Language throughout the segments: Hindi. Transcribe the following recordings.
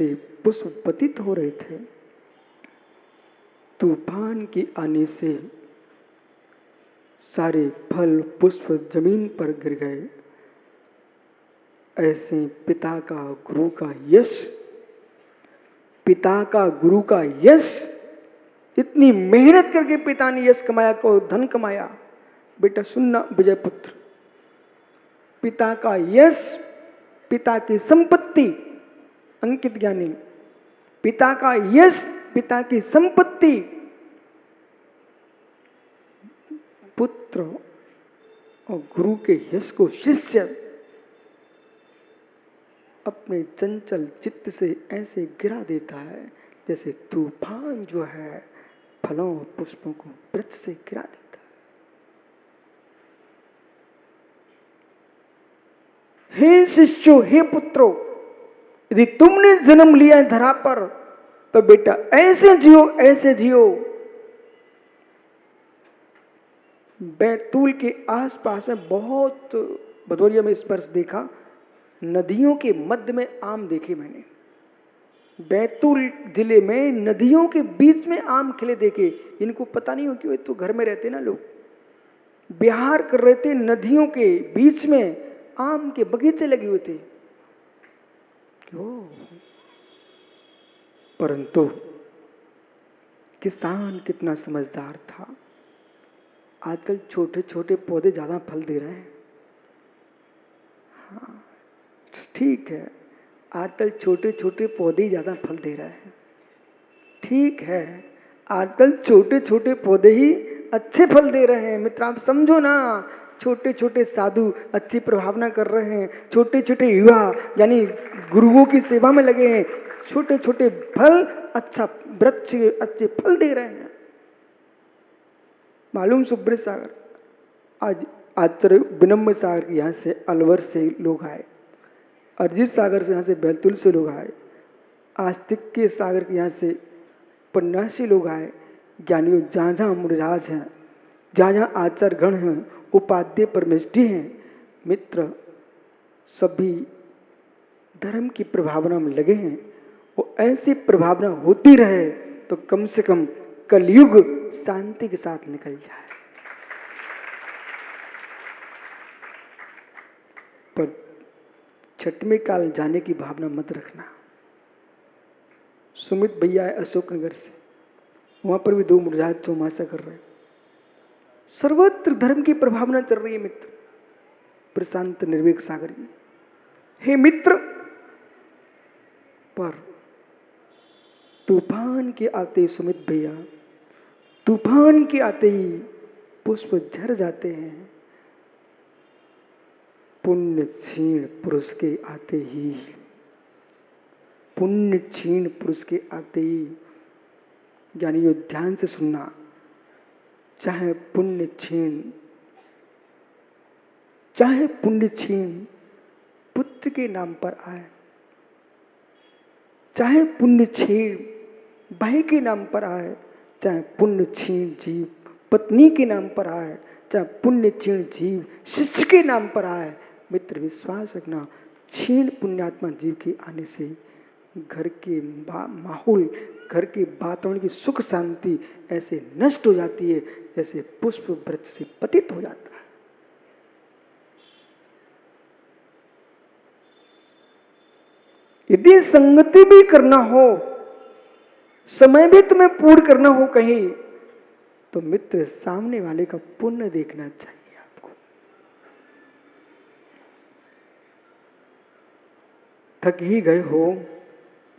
से पुष्प पतित हो रहे थे। तूफान के आने से सारे फल पुष्प जमीन पर गिर गए। ऐसे पिता का गुरु का यश, पिता का गुरु का यश, इतनी मेहनत करके पिता ने यश कमाया, को धन कमाया। बेटा सुनना विजय पुत्र, पिता का यश, पिता की संपत्ति, अंकित ज्ञानी, पिता का यश, पिता की संपत्ति, पुत्र और गुरु के यश को शिष्य अपने चंचल चित्त से ऐसे गिरा देता है जैसे तूफान जो है फलों पुष्पों को वृक्ष से गिरा देता है। हे शिष्यों, हे पुत्रों, यदि तुमने जन्म लिया है धरा पर तो बेटा ऐसे जियो, ऐसे जियो। बैतूल के आसपास में बहुत, भदौरिया में इस वर्ष देखा, नदियों के मध्य में आम देखे मैंने। बैतूल जिले में नदियों के बीच में आम खिले देखे। इनको पता नहीं हो क्यों, तो घर में रहते ना लोग, बिहार कर रहे थे, नदियों के बीच में आम के बगीचे लगे हुए थे। क्यों? परंतु किसान कितना समझदार था। आजकल छोटे छोटे पौधे ज्यादा फल दे रहे हैं। हाँ ठीक है, आजकल छोटे छोटे पौधे ज्यादा फल दे रहे हैं। ठीक है, आजकल छोटे छोटे पौधे ही अच्छे फल दे रहे हैं। मित्र आप समझो ना, छोटे छोटे साधु अच्छी प्रभावना कर रहे हैं, छोटे छोटे युवा यानी गुरुओं की सेवा में लगे हैं, छोटे छोटे फल अच्छा वृक्ष अच्छे फल दे रहे हैं। मालूम सुब्रत सागर आज आचार्य विनम्र सागर यहाँ से अलवर से लोग आए, अरिजीत सागर से यहाँ से बैतूल से लोग आए, आस्तिक के सागर के यहाँ से पन्नासी लोग आए। ज्ञानियों जहाँ जहाँ मुनिराज हैं, जहाँ जहाँ आचार्य गण हैं, उपाध्याय परमेष्ठी हैं, मित्र सभी धर्म की प्रभावना में लगे हैं। वो ऐसी प्रभावना होती रहे तो कम से कम कलयुग शांति के साथ निकल जाए। पर छठवें काल जाने की भावना मत रखना। सुमित भैया है अशोकनगर से, वहां पर भी 2 मुरझात चौमासा कर रहे हैं। सर्वत्र धर्म की प्रभावना चल रही है मित्र। प्रशांत निर्वेक सागर जी, हे मित्र, पर तूफान के आते सुमित भैया, तूफान के आते ही पुष्प झड़ जाते हैं। पुण्य क्षीण पुरुष के आते ही, पुण्य क्षीण पुरुष के आते ही, यानी यो ध्यान से सुनना, चाहे पुण्य क्षीण, चाहे पुण्य क्षीण पुत्र के नाम पर आए, चाहे पुण्य क्षीण भाई के नाम पर आए, चाहे पुण्य क्षीण जीव पत्नी के नाम पर आए, चाहे पुण्य क्षीण जीव शिष्य के नाम पर आए, मित्र विश्वास रखना, क्षीण पुण्यात्मा जीव के आने से घर के माहौल, घर के वातावरण की सुख शांति ऐसे नष्ट हो जाती है जैसे पुष्प वृक्ष से पतित हो जाता है। यदि संगति भी करना हो, समय भी तुम्हें पूर्ण करना हो कहीं, तो मित्र सामने वाले का पुण्य देखना चाहिए आपको। थक ही गए हो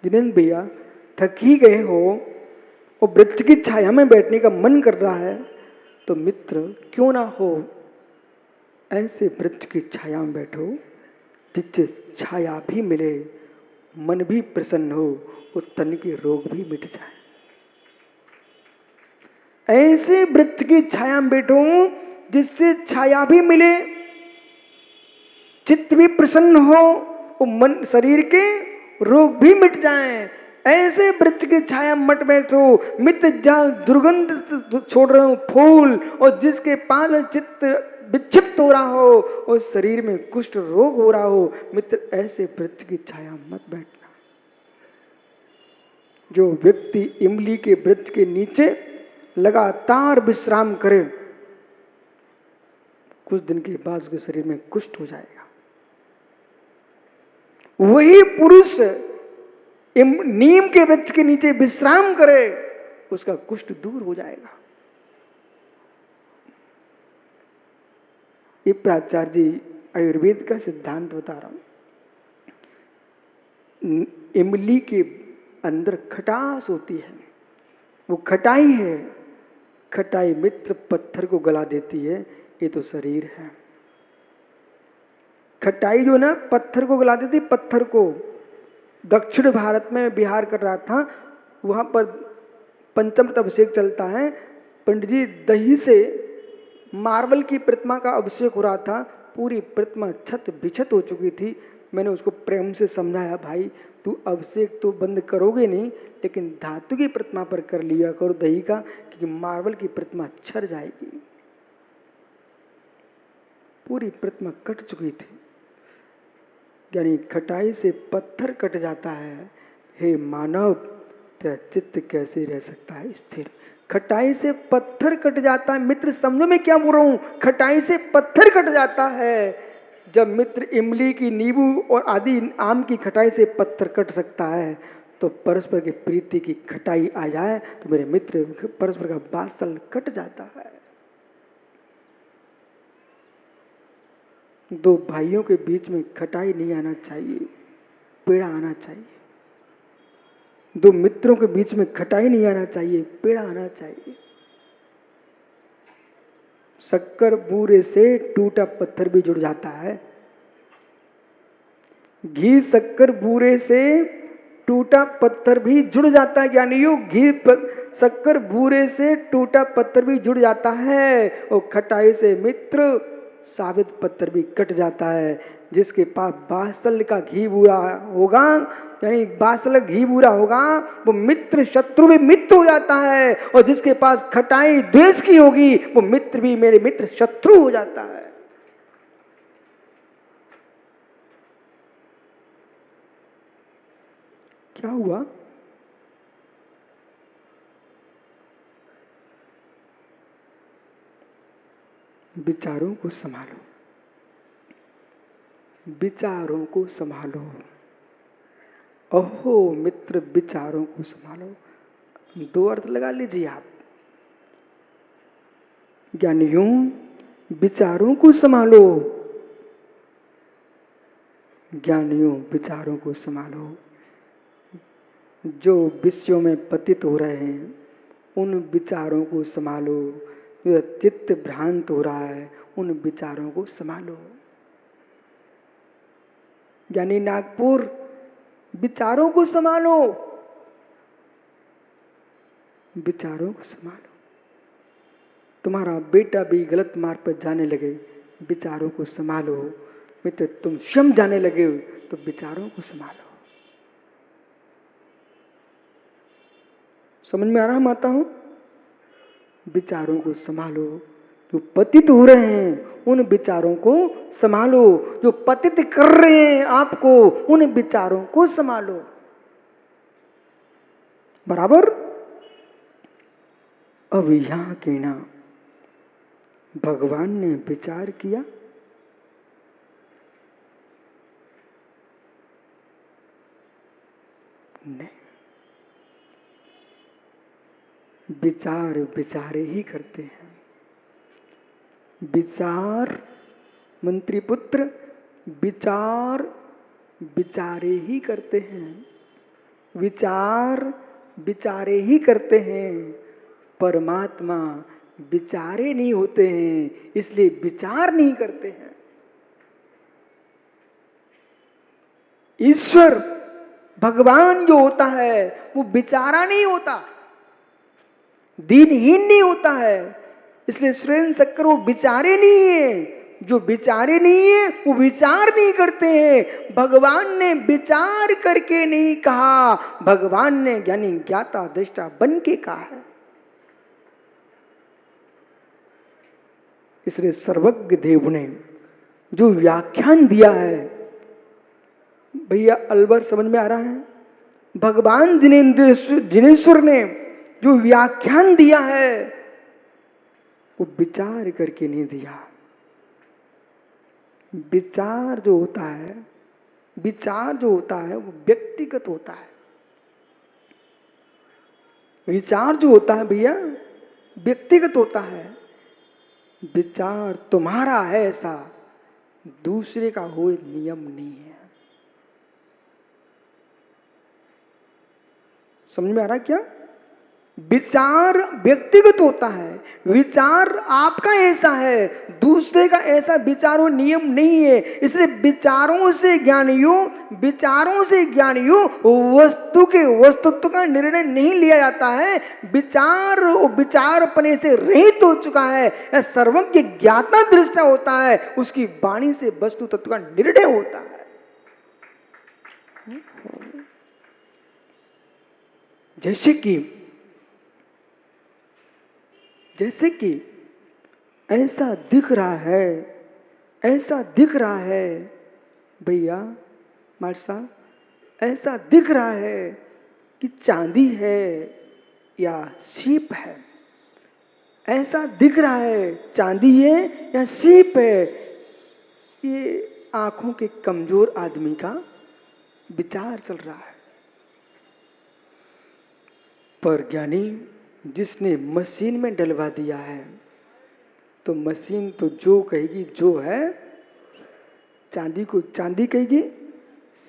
जिनेंद्र भैया, थक ही गए हो और वृक्ष की छाया में बैठने का मन कर रहा है, तो मित्र क्यों ना हो ऐसे वृक्ष की छाया में बैठो जिससे छाया भी मिले, मन भी प्रसन्न हो और तन के रोग भी मिट जाए। ऐसे वृक्ष की छाया में बैठो जिससे छाया भी मिले, चित्त भी प्रसन्न हो और मन शरीर के रोग भी मिट जाएं। ऐसे वृक्ष की छाया मत बैठो मित्र जहाँ दुर्गंध छोड़ रहे हो फूल, और जिसके पास चित्त विक्षिप्त हो रहा हो और शरीर में कुष्ठ रोग हो रहा हो, मित्र ऐसे वृक्ष की छाया मत बैठना। जो व्यक्ति इमली के वृक्ष के नीचे लगातार विश्राम करे, कुछ दिन के बाद उसके शरीर में कुष्ठ हो जाएगा। वही पुरुष नीम के वृक्ष के नीचे विश्राम करे, उसका कुष्ठ दूर हो जाएगा। ये प्राचार्य जी आयुर्वेद का सिद्धांत बता रहा हूं। इमली के अंदर खटास होती है, वो खटाई है। खटाई मित्र पत्थर को गला देती है, ये तो शरीर है। खटाई जो ना पत्थर को गला देती, पत्थर को। दक्षिण भारत में बिहार कर रहा था, वहां पर पंचामृत अभिषेक चलता है। पंडित जी दही से मार्बल की प्रतिमा का अभिषेक हो रहा था, पूरी प्रतिमा छत बिछत हो चुकी थी। मैंने उसको प्रेम से समझाया, भाई तू अभिषेक तो बंद करोगे नहीं, लेकिन धातु की प्रतिमा पर कर लिया करो दही का, क्योंकि मार्बल की प्रतिमा छर जाएगी। पूरी प्रतिमा कट चुकी थी। यानी खटाई से पत्थर कट जाता है। हे मानव, तेरा चित्त कैसे रह सकता है स्थिर? खटाई से पत्थर कट जाता है। मित्र समझो मैं क्या बोल रहा हूं, खटाई से पत्थर कट जाता है। जब मित्र इमली की, नींबू और आदि आम की खटाई से पत्थर कट सकता है, तो परस्पर की प्रीति की खटाई आ जाए तो मेरे मित्र परस्पर का वात्सल्य कट जाता है। दो भाइयों के बीच में खटाई नहीं आना चाहिए, पेड़ा आना चाहिए। दो मित्रों के बीच में खटाई नहीं आना चाहिए, पेड़ा आना चाहिए। शक्कर बूरे से टूटा पत्थर भी जुड़ जाता है। घी शक्कर बूरे से टूटा पत्थर भी जुड़ जाता है। यानी यो शक्कर बूरे से टूटा पत्थर भी जुड़ जाता है, और खटाई से मित्र साबित पत्थर भी कट जाता है। जिसके पास वात्सल्य का घी बूरा होगा, यानी वात्सल्य घी बूरा होगा, वो मित्र शत्रु भी मित्र हो जाता है। और जिसके पास खटाई द्वेष की होगी, वो मित्र भी मेरे मित्र शत्रु हो जाता है। क्या हुआ? विचारों को संभालो, विचारों को संभालो। ओहो मित्र, विचारों को संभालो। दो अर्थ लगा लीजिए आप। ज्ञानियों, विचारों को संभालो। ज्ञानियों, विचारों को संभालो। जो विषयों में पतित हो रहे हैं, उन विचारों को संभालो। जो चित्त भ्रांत हो रहा है, उन विचारों को संभालो। यानी नागपुर, विचारों को संभालो, विचारों को संभालो। तुम्हारा बेटा भी गलत मार्ग पर जाने लगे, विचारों को संभालो। मित्र, तुम स्वयं जाने लगे हो, तो विचारों को संभालो। समझ में आ रहा माता हूं? विचारों को संभालो। जो पतित हो रहे हैं, उन विचारों को संभालो। जो पतित कर रहे हैं आपको, उन विचारों को संभालो। बराबर? अब यहां के ना भगवान ने विचार किया, नहीं, विचार विचारे ही करते हैं। विचार, मंत्री पुत्र, विचार विचारे ही करते हैं। विचार विचारे ही करते हैं। परमात्मा विचारे नहीं होते हैं, इसलिए विचार नहीं करते हैं। ईश्वर भगवान जो होता है, वो विचारा नहीं होता, दीनहीन नहीं होता है। इसलिए सुरेंद्र शक्कर वो विचारे नहीं है। जो विचारे नहीं है, वो विचार नहीं करते हैं। भगवान ने विचार करके नहीं कहा, भगवान ने यानी ज्ञाता दृष्टा बन के कहा है। इसलिए सर्वज्ञ देव ने जो व्याख्यान दिया है, भैया अलवर समझ में आ रहा है? भगवान जिनेश्वर ने जो व्याख्यान दिया है वो विचार करके नहीं दिया। विचार जो होता है, विचार जो होता है वो व्यक्तिगत होता है। विचार जो होता है भैया व्यक्तिगत होता है। विचार तुम्हारा है ऐसा दूसरे का हो नियम नहीं है। समझ में आ रहा क्या? विचार व्यक्तिगत होता है, विचार आपका ऐसा है, दूसरे का ऐसा विचार हो नियम नहीं है। इसलिए विचारों से ज्ञानियों वस्तु के वस्तुत्व का निर्णय नहीं लिया जाता है। विचार अपने से रहित हो चुका है, यह सर्वज्ञ ज्ञाता दृष्टा होता है, उसकी वाणी से वस्तु तत्व का निर्णय होता है। जैसे कि ऐसा दिख रहा है भैया मार साहब, ऐसा दिख रहा है कि चांदी है या सीप है। ऐसा दिख रहा है चांदी है या सीप है। ये आंखों के कमजोर आदमी का विचार चल रहा है। पर ज्ञानी जिसने मशीन में डलवा दिया है तो मशीन तो जो कहेगी जो है, चांदी को चांदी कहेगी,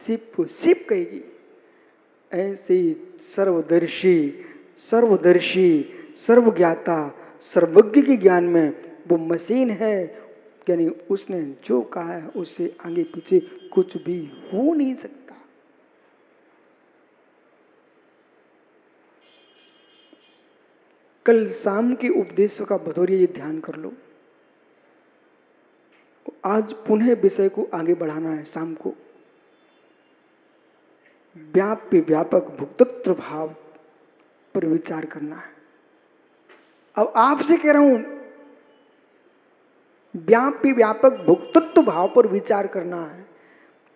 सीप को सीप कहेगी। ऐसे ही सर्वदर्शी सर्वज्ञाता सर्वज्ञ के ज्ञान में वो मशीन है, यानी उसने जो कहा है उससे आगे पीछे कुछ भी हो नहीं सकता। कल शाम के उपदेशों का बतौरिया ये ध्यान कर लो। आज पुनः विषय को आगे बढ़ाना है। शाम को व्याप्य व्यापक भुक्तत्व भाव पर विचार करना है। अब आपसे कह रहा हूं व्याप्य व्यापक भुक्तत्व भाव पर विचार करना है,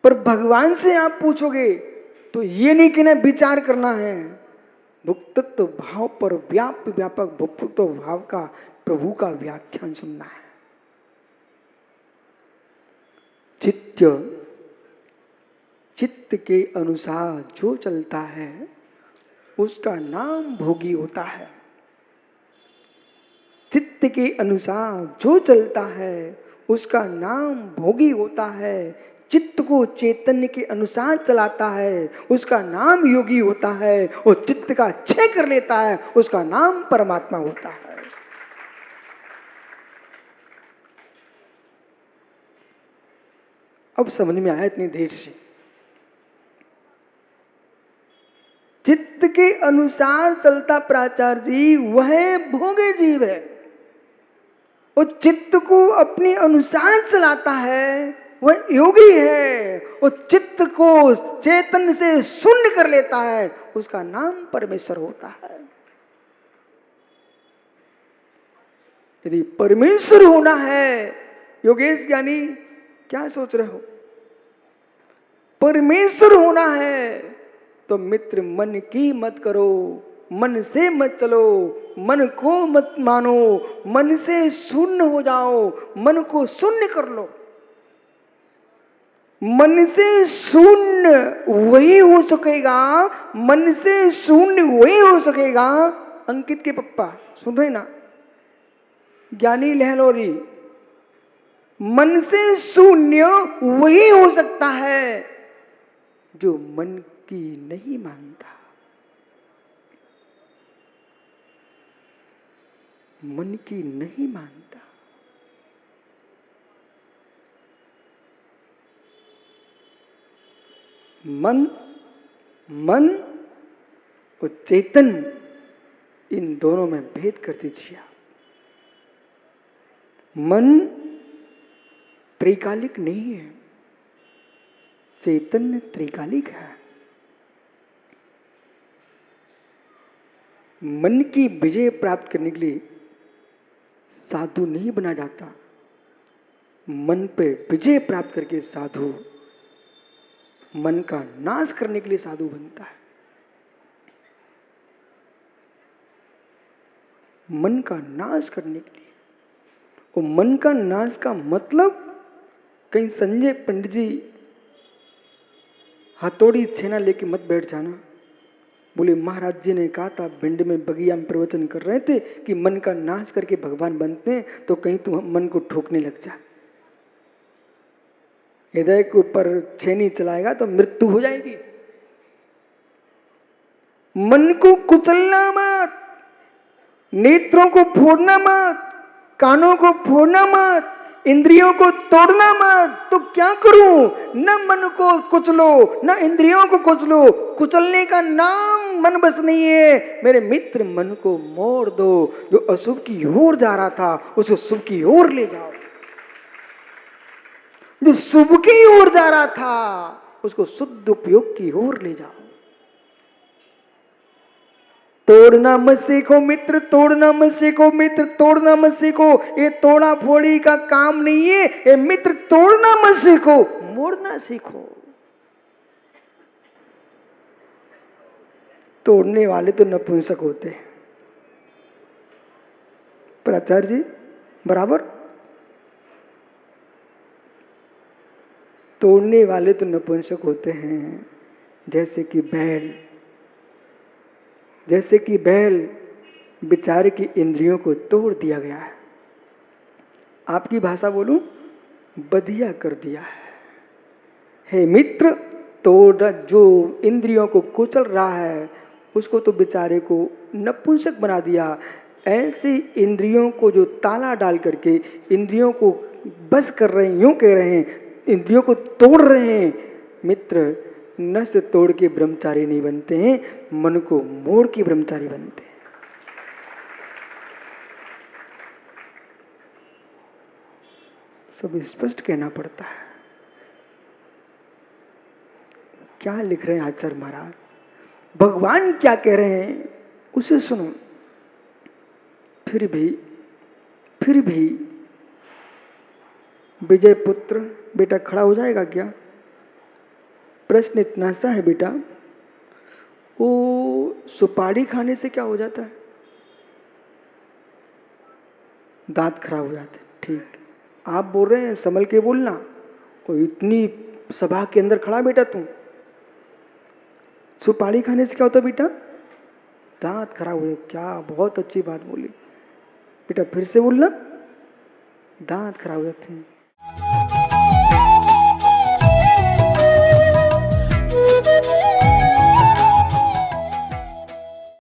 पर भगवान से आप पूछोगे तो ये नहीं कहना विचार करना है। भुक्तत्व भाव पर व्याप्य व्यापक भुक्तत्व भाव का प्रभु का व्याख्यान सुनना है। चित्त के अनुसार जो चलता है उसका नाम भोगी होता है। चित्त के अनुसार जो चलता है उसका नाम भोगी होता है। चित्त को चैतन्य के अनुसार चलाता है उसका नाम योगी होता है, और चित्त का क्षय कर लेता है उसका नाम परमात्मा होता है। अब समझ में आया इतनी देर से? चित्त के अनुसार चलता प्राचार्य जी वह भोगी जीव है, और चित्त को अपने अनुसार चलाता है वह योगी है, और चित्त को चेतन से शून्य कर लेता है उसका नाम परमेश्वर होता है। यदि परमेश्वर होना है, योगेश ज्ञानी क्या सोच रहे हो? परमेश्वर होना है तो मित्र मन की मत करो, मन से मत चलो, मन को मत मानो, मन से शून्य हो जाओ, मन को शून्य कर लो। मन से शून्य वही हो सकेगा, मन से शून्य वही हो सकेगा। अंकित के पप्पा सुन रहे ना, ज्ञानी लहलोरी, मन से शून्य वही हो सकता है जो मन की नहीं मानता। मन की नहीं मानता। मन और चेतन, इन दोनों में भेद कर दीजिए आप। मन त्रिकालिक नहीं है, चैतन्य त्रिकालिक है। मन की विजय प्राप्त करने के लिए साधु नहीं बना जाता, मन पे विजय प्राप्त करके साधु मन का नाश करने के लिए साधु बनता है। मन का नाश करने के लिए। और मन का नाश का मतलब, कहीं संजय पंडित जी हथौड़ी छेना लेके मत बैठ जाना। बोले महाराज जी ने कहा था, भिंड में बगिया में प्रवचन कर रहे थे कि मन का नाश करके भगवान बनते हैं, तो कहीं तू मन को ठोकने लग जा। हृदय के ऊपर छेनी चलाएगा तो मृत्यु हो जाएगी। मन को कुचलना मत, नेत्रों को फोड़ना मत, कानों को फोड़ना मत, इंद्रियों को तोड़ना मत। तो क्या करूं? न मन को कुचलो, न इंद्रियों को कुचलो। कुचलने का नाम मन बस नहीं है मेरे मित्र। मन को मोड़ दो। जो अशुभ की ओर जा रहा था उसको शुभ की ओर ले जाओ। जो शुभ की ओर जा रहा था उसको शुद्ध उपयोग की ओर ले जाओ। तोड़ना मत सीखो मित्र, तोड़ना मत सीखो मित्र, तोड़ना मत सीखो। ये तोड़ा फोड़ी का काम नहीं है। ये मित्र तोड़ना मत सीखो, मोड़ना सीखो। तोड़ने वाले तो नपुंसक होते हैं। पर आचार्य जी बराबर, तोड़ने वाले तो नपुंसक होते हैं। जैसे कि बैल, जैसे कि बैल बेचारे की इंद्रियों को तोड़ दिया गया है। आपकी भाषा बोलूं, बधिया कर दिया है। हे मित्र, तोड़, जो इंद्रियों को कुचल रहा है उसको तो बेचारे को नपुंसक बना दिया। ऐसी इंद्रियों को जो ताला डाल करके इंद्रियों को बस कर रहे हैं, यूं कह रहे हैं, इंद्रियों को तोड़ रहे हैं। मित्र, नस तोड़ के ब्रह्मचारी नहीं बनते हैं, मन को मोड़ के ब्रह्मचारी बनते हैं। सब स्पष्ट कहना पड़ता है। क्या लिख रहे हैं आचार्य महाराज, भगवान क्या कह रहे हैं उसे सुनो। फिर भी विजय पुत्र बेटा खड़ा हो जाएगा क्या? प्रश्न इतना सा है बेटा, वो सुपारी खाने से क्या हो जाता है? दांत खराब हो जाते हैं। ठीक, आप बोल रहे हैं संभल के बोलना। और इतनी सभा के अंदर खड़ा बेटा तू, सुपारी खाने से क्या होता है बेटा? दांत खराब हो। क्या बहुत अच्छी बात बोली बेटा, फिर से बोलना। दांत खराब हो जाते हैं।